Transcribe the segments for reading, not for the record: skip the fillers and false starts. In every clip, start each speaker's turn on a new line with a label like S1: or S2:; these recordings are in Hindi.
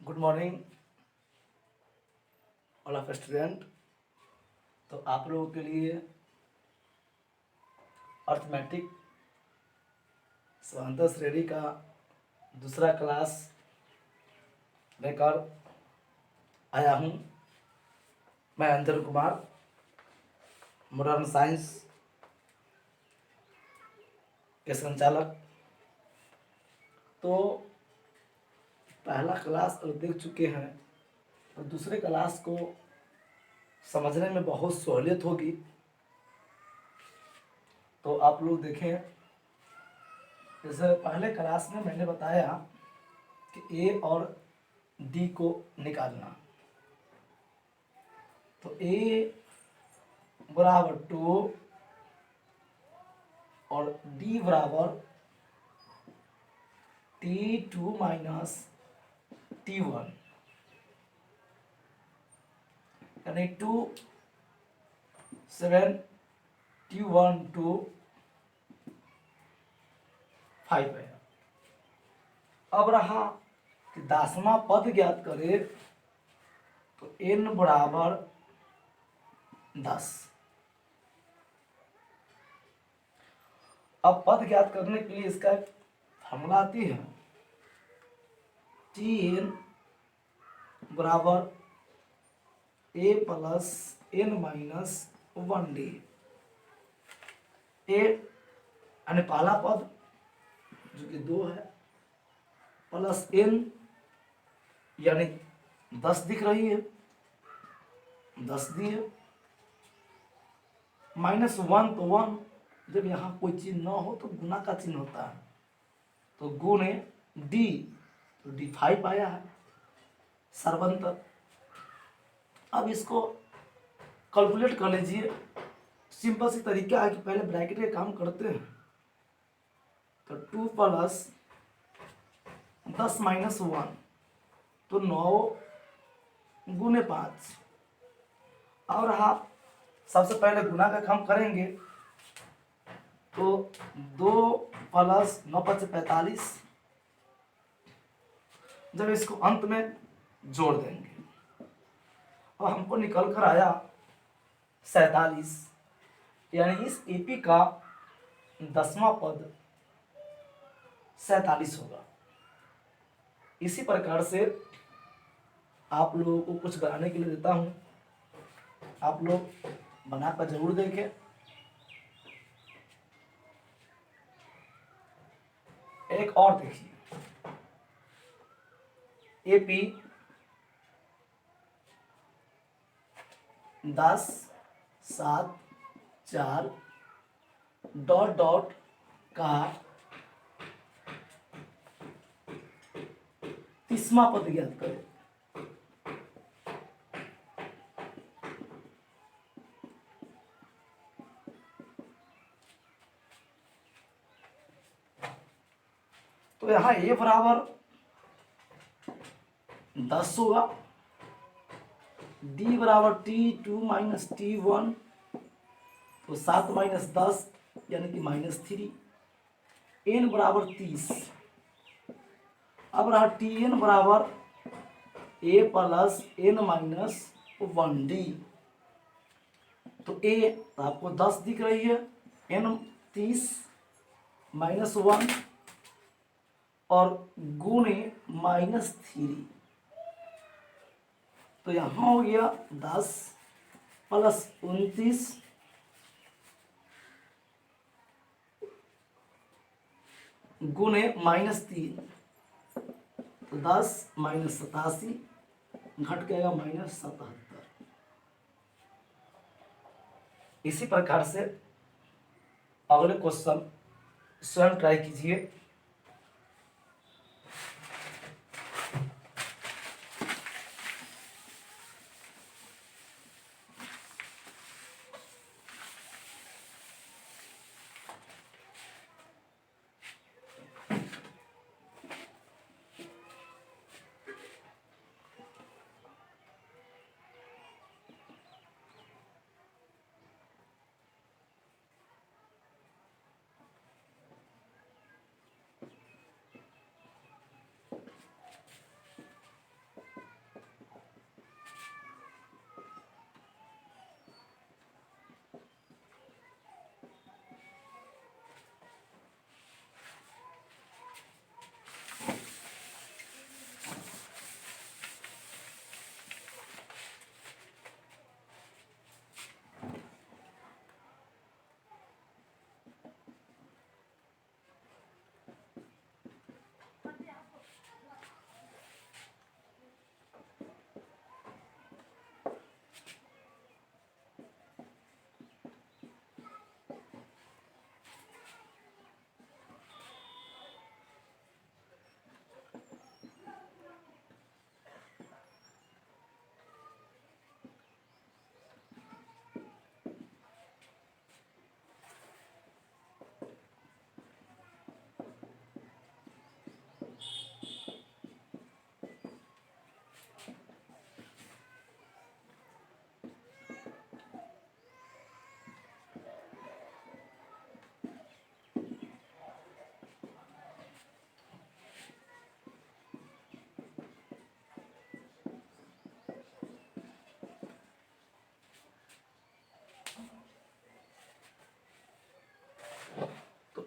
S1: Good morning all of student. तो आप लोगों के लिए अर्थमेटिक समांतर श्रेणी का दूसरा क्लास लेकर आया हूँ। मैं अंजन कुमार, मॉडर्न साइंस के संचालक। तो पहला क्लास अगर देख चुके हैं तो दूसरे क्लास को समझने में बहुत सहूलियत होगी। तो आप लोग देखें, जैसे पहले क्लास में मैंने बताया कि ए और डी को निकालना। तो ए बराबर 2 और डी बराबर T2 माइनस T1, यानी 2 7 T1 2 5 है। अब रहा कि 10वां पद ज्ञात करें तो n बराबर 10। अब पद ज्ञात करने के लिए इसका एक फॉर्मूला आती है, Tn बराबर a plus n minus 1d। ए यानी पहला पद जो कि 2 है, प्लस n यानी 10 दिख रही है, 10 दी है, माइनस 1 तो 1। जब यहाँ कोई चिन्ह ना हो तो गुना का चिन्ह होता है, तो गुणे डी, तो डी 5 आया है सर्वंतर। अब इसको कैलकुलेट कर लीजिए। सिंपल सी तरीका है कि पहले ब्रैकेट का काम करते हैं। तो 2 प्लस 10 माइनस 1, तो 9 गुने 5। और आप सबसे पहले गुना का काम करेंगे, तो 2 प्लस 9 5 45। जब इसको अंत में जोड़ देंगे और हमको निकल कर आया 47, यानी इस एपी का 10वां पद 47 होगा। इसी प्रकार से आप लोगों को कुछ बनाने के लिए देता हूं, आप लोग बनाकर जरूर देखें। एक और देखिए, एपी 10 7 4 डॉट डॉट का 30वां पद ज्ञात करें। तो यहाँ ए बराबर 10 होगा, डी बराबर T2 माइनस T1, तो 7 माइनस 10 यानी कि माइनस 3, एन बराबर 30। अब रहा Tn बराबर ए प्लस एन माइनस 1d। तो ए तो आपको 10 दिख रही है, एन 30 माइनस 1 और गुणे माइनस 3। तो यहाँ हो गया 10 प्लस 29 गुणे माइनस 3, तो 10 माइनस 87 घट गएगा माइनस 77। इसी प्रकार से अगले क्वेश्चन स्वयं ट्राई कीजिए।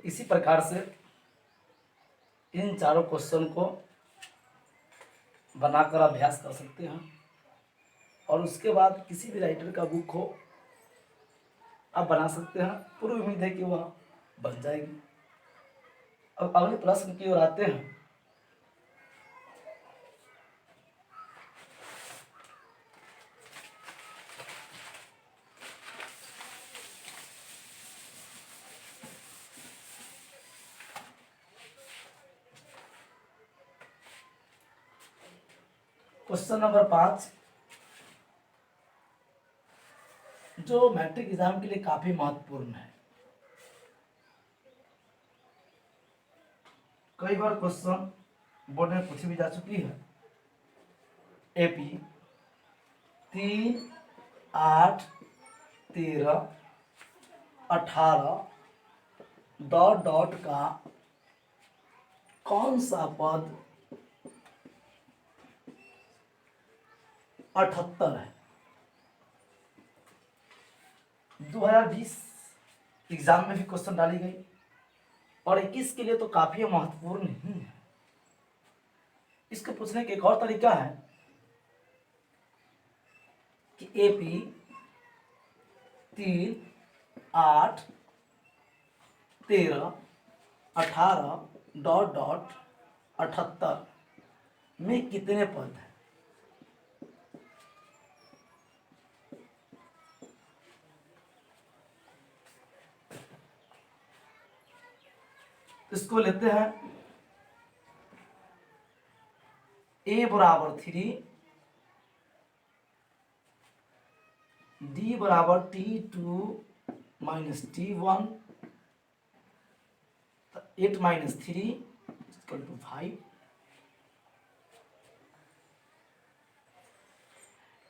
S1: इसी प्रकार से इन चारों क्वेश्चन को बनाकर अभ्यास कर सकते हैं और उसके बाद किसी भी राइटर का बुक हो आप बना सकते हैं। पूरी उम्मीद है कि वह बन जाएगी। अब अगले प्रश्न की ओर आते हैं। क्वेश्चन नंबर 5 जो मैट्रिक एग्जाम के लिए काफी महत्वपूर्ण है। कई बार क्वेश्चन बोर्ड में पूछी भी जा चुकी है। एपी 3, 8, 13, 18 डॉट डॉट का कौन सा पद 78 है। 2020 एग्जाम में भी क्वेश्चन डाली गई और 21 के लिए तो काफी महत्वपूर्ण ही है। इसको पूछने का एक और तरीका है कि एपी 3, 8, 13, 18 डॉट डॉट 78 में कितने पद हैं। इसको लेते हैं a बराबर 3, d बराबर t2 minus t1, 8 minus 3 equal to 5।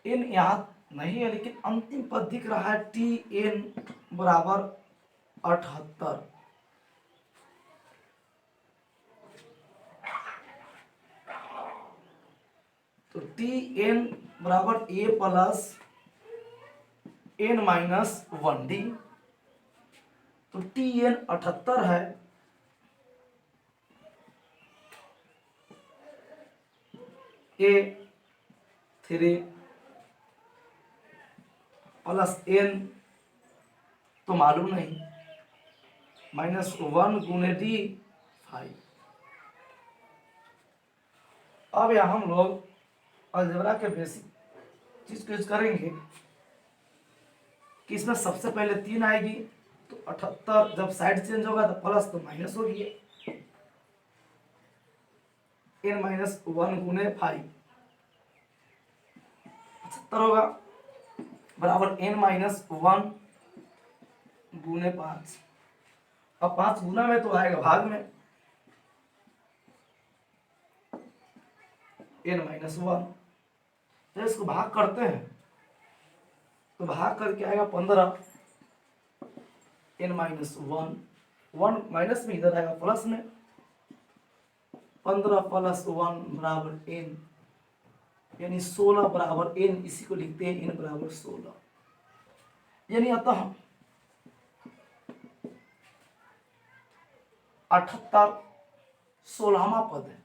S1: n यहाँ नहीं है लेकिन अंतिम पद दिख रहा है tn बराबर 78। तो tn बराबर a plus n minus 1d। तो tn 78 है, a 3 प्लस n तो मालूम नहीं, माइनस 1 गुने d 5। अब यहाँ हम लोग अलजेब्रा के बेसिक चीज को यूज करेंगे कि इसमें सबसे पहले 3 आएगी तो 78, जब साइड चेंज होगा तो प्लस तो माइनस होगी, n माइनस 1 गुने 5 75 होगा बराबर n माइनस 1 गुने 5। अब 5 गुना में तो आएगा भाग में, n माइनस 1। तो इसको भाग करते हैं तो भाग करके आएगा 15, n माइनस 1, 1 माइनस में इधर आएगा प्लस में, 15 प्लस 1 बराबर n, यानी 16 बराबर n। इसी को लिखते हैं n बराबर 16। यानी अतः 78 16वां पद है।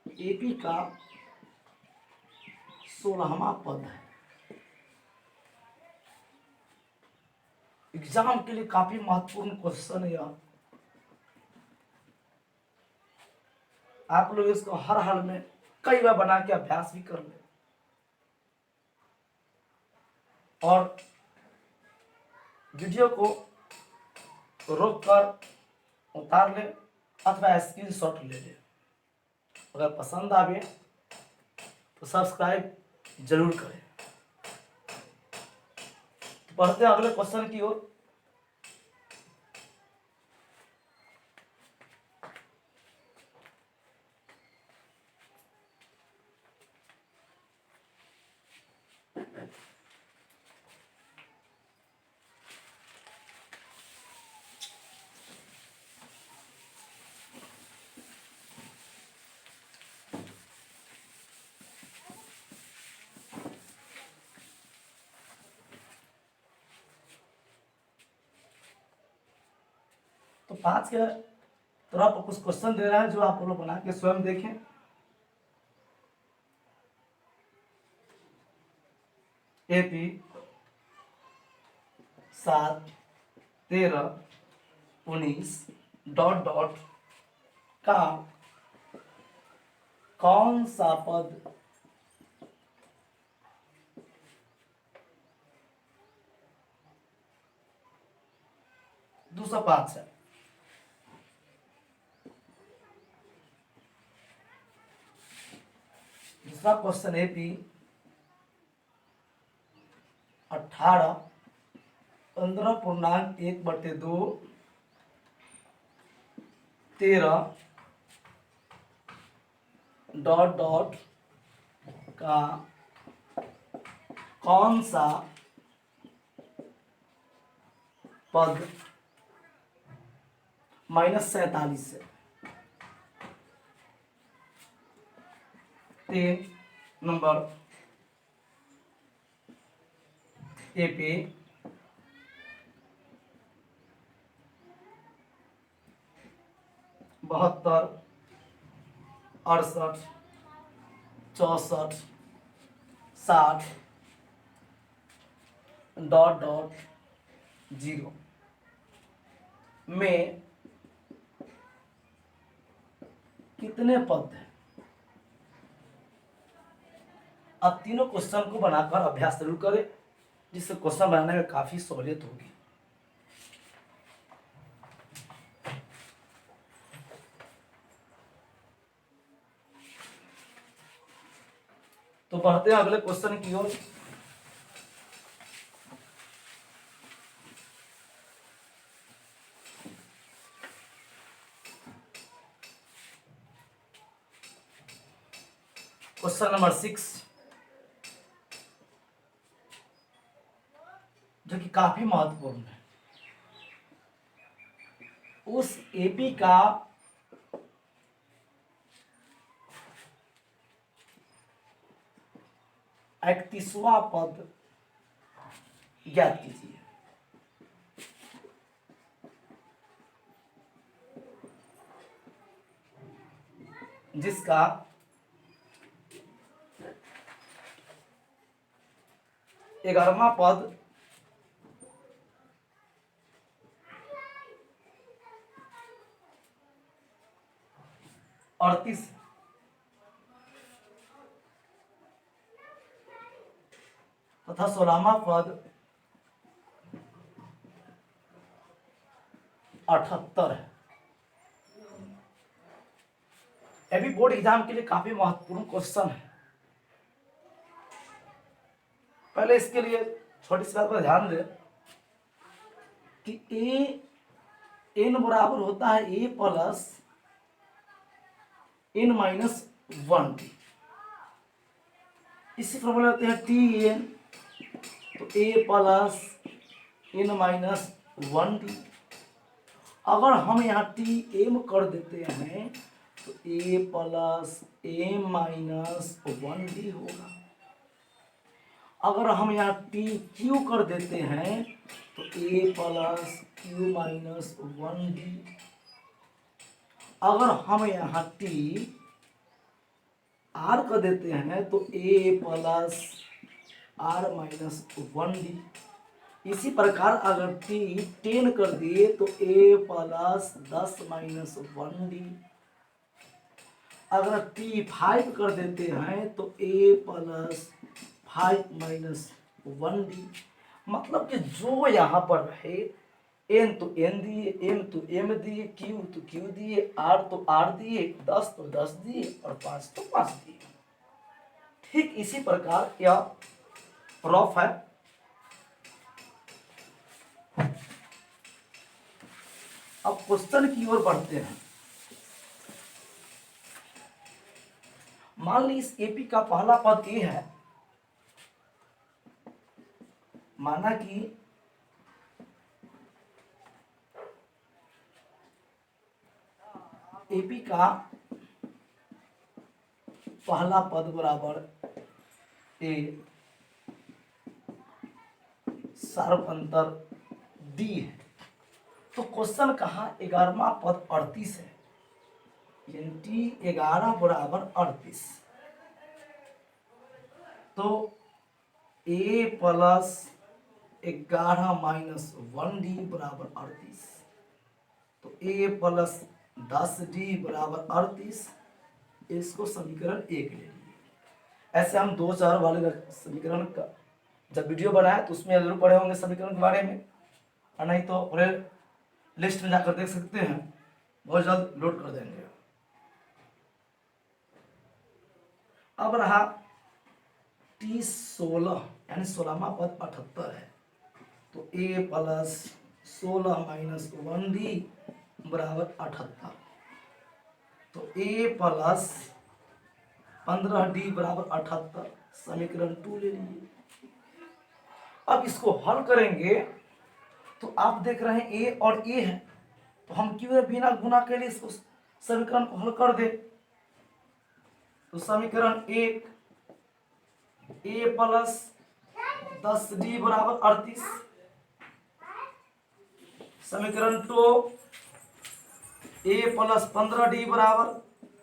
S1: एपी का 16वां पद है। एग्जाम के लिए काफी महत्वपूर्ण क्वेश्चन है यह। आप लोग इसको हर हाल में कई बार बना के अभ्यास भी कर ले और वीडियो को रोक कर उतार ले अथवा स्क्रीनशॉट ले ले। अगर पसंद आवे तो सब्सक्राइब जरूर करें। तो पढ़ते हैं अगले क्वेश्चन की ओर। तो 5 के तरफ कुछ क्वेश्चन दे रहा है जो आप लोग बना के स्वयं देखें। AP 7, 13, 19 डॉट डॉट का कौन सा पद 205 है। दूसरा क्वेश्चन AP 18 15.1/2 13 डॉट डॉट का कौन सा पद -47 है। 3 नंबर AP 72, 68, 64, 60 डॉट डॉट 0 में कितने पद हैं। अब तीनों क्वेश्चन को बनाकर अभ्यास जरूर करें, जिससे क्वेश्चन बनाने में काफी सहूलियत होगी। तो बढ़ते हैं अगले क्वेश्चन की ओर। क्वेश्चन नंबर 6, जो कि काफी महत्वपूर्ण है। उस AP का इकतीसवां पद ज्ञात कीजिए। जिसका 11वां पद 38 तथा 16वां पद 78 है। ये भी बोर्ड एग्जाम के लिए काफी महत्वपूर्ण क्वेश्चन है। पहले इसके लिए छोटी सी बात पर ध्यान दें कि n बराबर होता है A प्लस n-1 इसी फॉर्मूला होते हैं Tn, तो A प्लस n-1d। अगर हम यहाँ Tm कर देते हैं तो A प्लस m-1d होगा। अगर हम यहाँ TQ कर देते हैं तो A प्लस q-1d। अगर हम यहाँ R कर देते हैं तो A प्लस r-1d। इसी प्रकार अगर T10 कर दिए तो A प्लस 10-1d। अगर T5 कर देते हैं तो A प्लस 5-1d। मतलब कि जो यहाँ पर रहे n तो n दिए, m तो m दिए, q तो q दिए, r तो r दिए, 10 तो 10 दिए और 5 तो 5 दिए। ठीक इसी प्रकार यह प्रूफ है। अब क्वेश्चन की ओर बढ़ते हैं। मान ली इस AP का पहला पद A है। माना कि AP का पहला पद बराबर A सर्व अंतर D है। तो क्वेश्चन कहा 11वां पद 38 है, यानी 11 बराबर 38। तो a प्लस 11 माइनस 1d बराबर 38। तो a प्लस 10d बराबर 38, इसको समीकरण 1 ले लीजिए। ऐसे हम 2-4 वाले समीकरण का जब वीडियो बनाए तो उसमें जरूर पढ़े होंगे समीकरण के बारे में, और नहीं तो पूरे लिस्ट में जाकर देख सकते हैं, बहुत जल्द लोड कर देंगे। अब रहा T16 यानी 16वां पद 78 है। तो a प्लस 16 माइनस 1d बराबर 78। तो a प्लस 15d बराबर 78, समीकरण 2 ले लीजिए। अब इसको हल करेंगे तो आप देख रहे हैं a और a है, तो हम क्यों बिना गुना के लिए इसको समीकरण को हल कर दे। तो समीकरण 1 a प्लस 10d बराबर 38, समीकरण 2 a प्लस 15d बराबर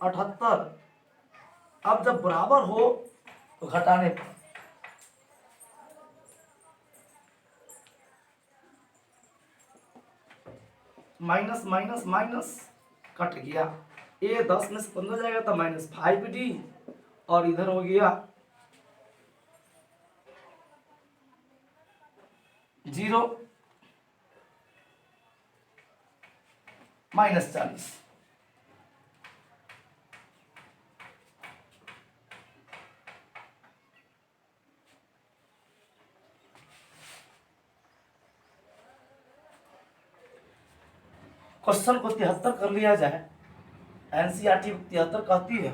S1: 78। अब जब बराबर हो तो घटाने पर माइनस माइनस माइनस कट गया, a 10 में से 15 जाएगा तो -5d, और इधर हो गया 0 -40। क्वेश्चन को 73 कर लिया जाए, एनसीईआरटी 73 कहती है,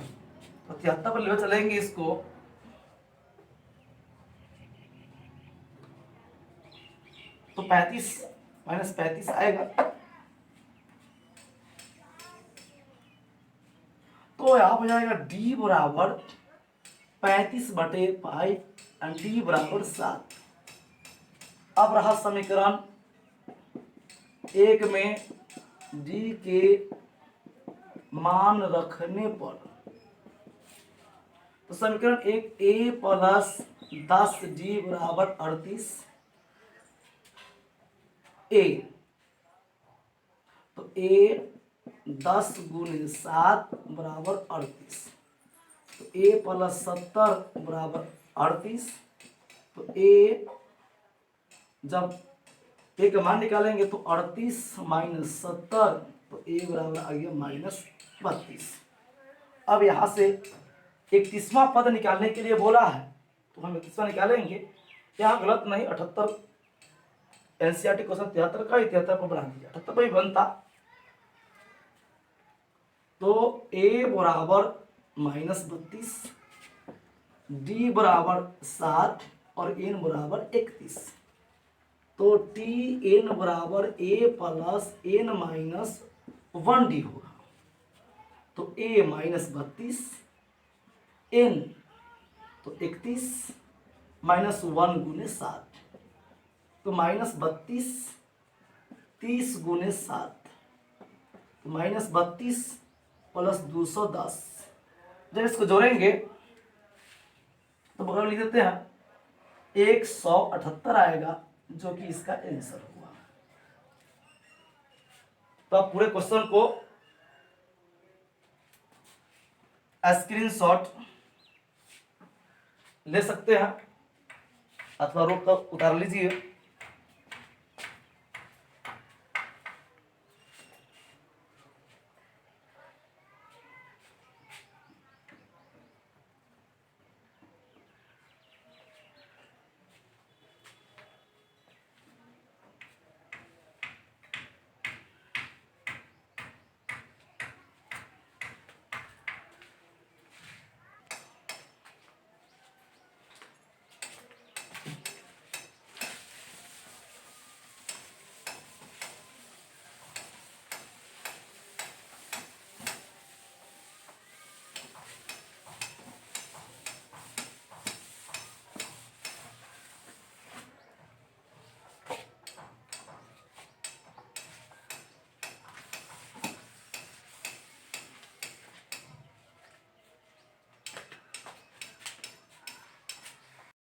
S1: तो 73 पर ले चलेंगे इसको। तो 35 माइनस 35 आएगा, तो यहाँ हो जाएगा d बराबर 35/5 और d बराबर 7। अब रहा समीकरण 1 में d के मान रखने पर, तो समीकरण 1 a प्लस 10d बराबर 38 a, तो a 10 गुणे 7 बराबर 38। तो a प्लस 70 बराबर 38। तो a जब a का मान निकालेंगे तो 38 माइनस 70, तो a बराबर आ गया -32। अब यहाँ से 31वां पद निकालने के लिए बोला है, तो हम 31वां निकालेंगे। यहाँ गलत नहीं, 78 एनसीईआरटी क्वेश्चन 73 का 73 को बना दिया, 78 पर ही बनता। तो a बराबर -32, d बराबर 7 और n बराबर 31। तो tn बराबर a plus n minus 1d होगा। तो a -32, n तो 31 माइनस 1 गुने 7, तो -32 30 गुने 7, तो -32 प्लस 210। जब इसको जोड़ेंगे तो बगल में लिख देते हैं 178 आएगा, जो कि इसका आंसर हुआ। तो आप पूरे क्वेश्चन को स्क्रीनशॉट ले सकते हैं अथवा रोक कर उतार लीजिए।